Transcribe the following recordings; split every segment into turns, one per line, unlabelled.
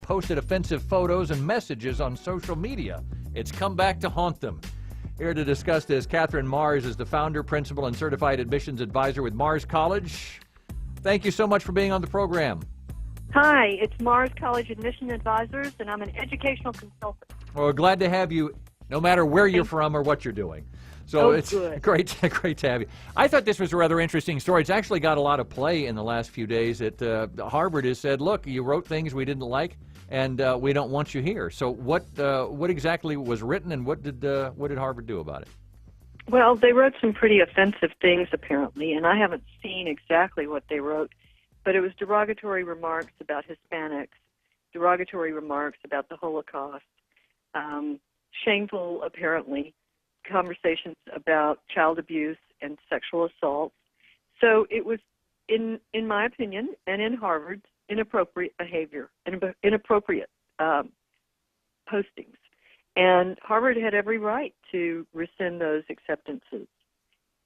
posted offensive photos and messages on social media. It's come back to haunt them. Here to discuss this, Catherine Mars is the founder, principal, and certified admissions advisor with Mars College. Thank you so much for being on the program.
Hi, it's Mars College Admission Advisors, and I'm an educational consultant.
Well, we're glad to have you, no matter where you're from or what you're doing. So it's
good.
great to have you. I thought this was a rather interesting story. It's actually got a lot of play in the last few days. Harvard has said, look, you wrote things we didn't like, and we don't want you here. So what exactly was written, and what did Harvard do about it?
Well, they wrote some pretty offensive things, apparently, and I haven't seen exactly what they wrote, but it was derogatory remarks about Hispanics, derogatory remarks about the Holocaust, shameful, apparently, conversations about child abuse and sexual assault. So it was, in my opinion, and in Harvard's, inappropriate behavior and inappropriate postings. And Harvard had every right to rescind those acceptances.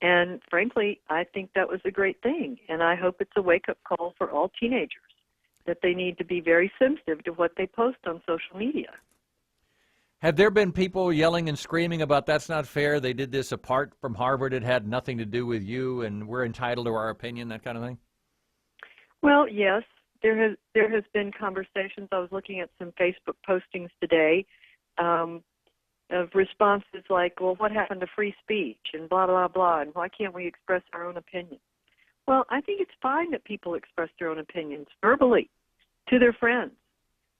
And frankly, I think that was a great thing. And I hope it's a wake-up call for all teenagers that they need to be very sensitive to what they post on social media.
Have there been people yelling and screaming about that's not fair, they did this apart from Harvard, it had nothing to do with you, and we're entitled to our opinion, that kind of thing?
Well, yes. There has been conversations. I was looking at some Facebook postings today of responses like, well, what happened to free speech and blah, blah, blah, and why can't we express our own opinion? Well, I think it's fine that people express their own opinions verbally to their friends.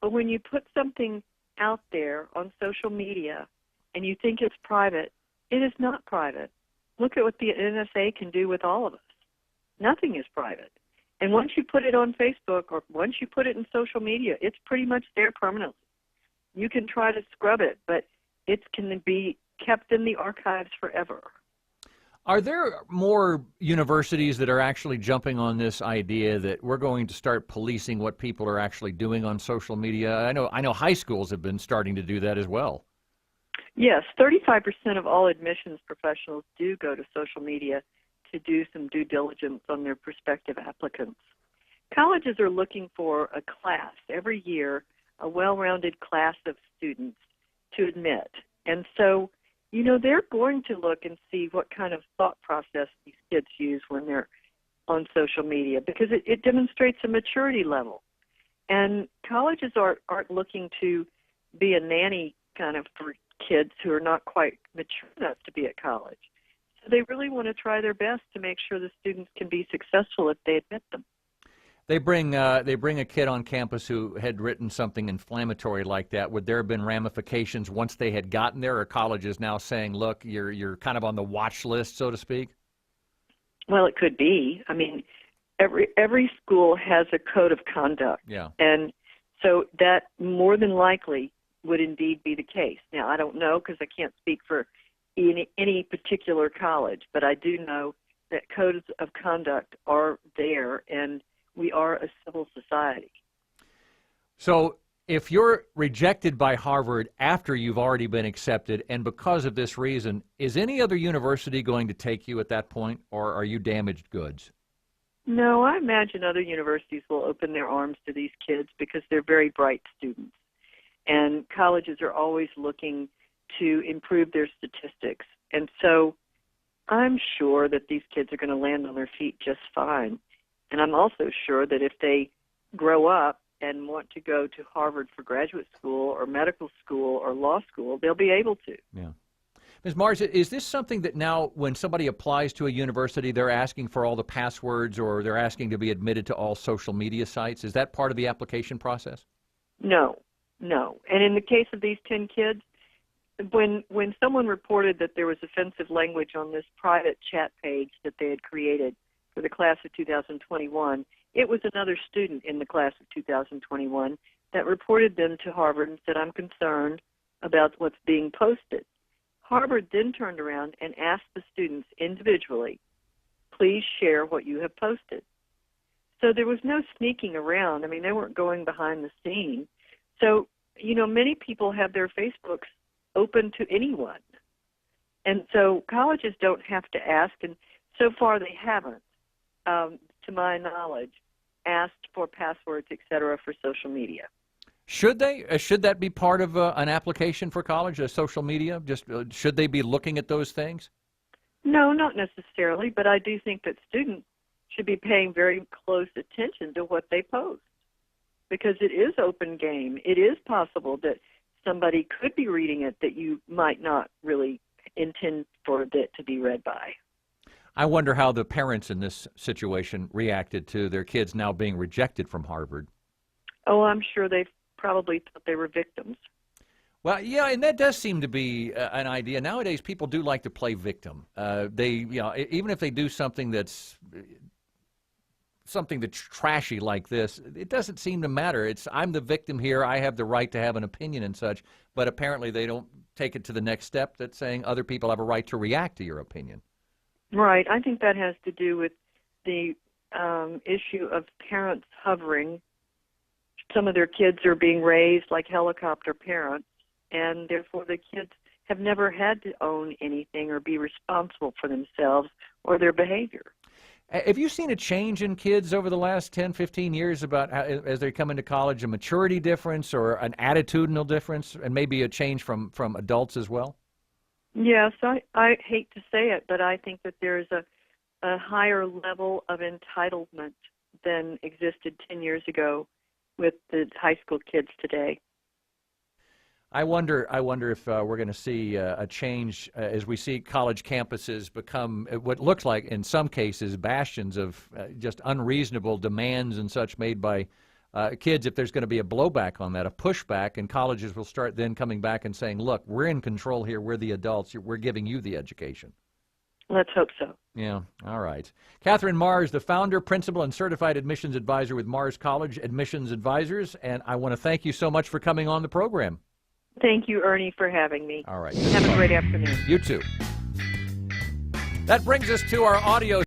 But when you put something out there on social media and you think it's private, it is not private. Look at what the NSA can do with all of us. Nothing is private. And once you put it on Facebook or once you put it in social media, it's pretty much there permanently. You can try to scrub it, but it can be kept in the archives forever.
Are there more universities that are actually jumping on this idea that we're going to start policing what people are actually doing on social media? I know high schools have been starting to do that as well.
Yes, 35% of all admissions professionals do go to social media to do some due diligence on their prospective applicants. Colleges are looking for a class every year, a well-rounded class of students to admit. And so, they're going to look and see what kind of thought process these kids use when they're on social media, because it demonstrates a maturity level. And colleges aren't looking to be a nanny kind of for kids who are not quite mature enough to be at college. So they really want to try their best to make sure the students can be successful if they admit them.
They bring a kid on campus who had written something inflammatory like that. Would there have been ramifications once they had gotten there, or colleges now saying, look, you're kind of on the watch list, so to speak?
Well, it could be. I mean, every school has a code of conduct.
Yeah.
And so that more than likely would indeed be the case. Now, I don't know because I can't speak for any particular college, but I do know that codes of conduct are there, and we are a civil society.
So if you're rejected by Harvard after you've already been accepted, and because of this reason, is any other university going to take you at that point, or are you damaged goods?
No, I imagine other universities will open their arms to these kids because they're very bright students. And colleges are always looking to improve their statistics. And so I'm sure that these kids are going to land on their feet just fine. And I'm also sure that if they grow up and want to go to Harvard for graduate school or medical school or law school, they'll be able to.
Yeah. Ms. Mars, is this something that now when somebody applies to a university, they're asking for all the passwords or they're asking to be admitted to all social media sites? Is that part of the application process?
No. And in the case of these 10 kids, when someone reported that there was offensive language on this private chat page that they had created for the class of 2021, it was another student in the class of 2021 that reported them to Harvard and said, I'm concerned about what's being posted. Harvard then turned around and asked the students individually, please share what you have posted. So there was no sneaking around. I mean, they weren't going behind the scene. So, many people have their Facebooks open to anyone. And so colleges don't have to ask, and so far they haven't, to my knowledge, asked for passwords, et cetera, for social media.
Should they? Should that be part of an application for college, social media? Just should they be looking at those things?
No, not necessarily, but I do think that students should be paying very close attention to what they post, because it is open game. It is possible that somebody could be reading it that you might not really intend for it to be read by.
I wonder how the parents in this situation reacted to their kids now being rejected from Harvard.
Oh, I'm sure they probably thought they were victims.
Well, yeah, and that does seem to be an idea. Nowadays, people do like to play victim. Even if they do something that's trashy like this, it doesn't seem to matter. I'm the victim here. I have the right to have an opinion and such. But apparently, they don't take it to the next step. That's saying other people have a right to react to your opinion.
Right. I think that has to do with the issue of parents hovering. Some of their kids are being raised like helicopter parents, and therefore the kids have never had to own anything or be responsible for themselves or their behavior.
Have you seen a change in kids over the last 10, 15 years about how, as they come into college, a maturity difference or an attitudinal difference, and maybe a change from adults as well?
Yes, I hate to say it, but I think that there's a higher level of entitlement than existed 10 years ago with the high school kids today.
I wonder if we're going to see a change as we see college campuses become what looks like, in some cases, bastions of just unreasonable demands and such made by kids. If there's going to be a blowback on that, a pushback, and colleges will start then coming back and saying, look, we're in control here. We're the adults. We're giving you the education.
Let's hope so.
Yeah, all right. Catherine Mars, the founder, principal, and certified admissions advisor with Mars College Admissions Advisors, and I want to thank you so much for coming on the program.
Thank you, Ernie, for having me.
All right.
Have a great afternoon.
You too. That brings us to our audio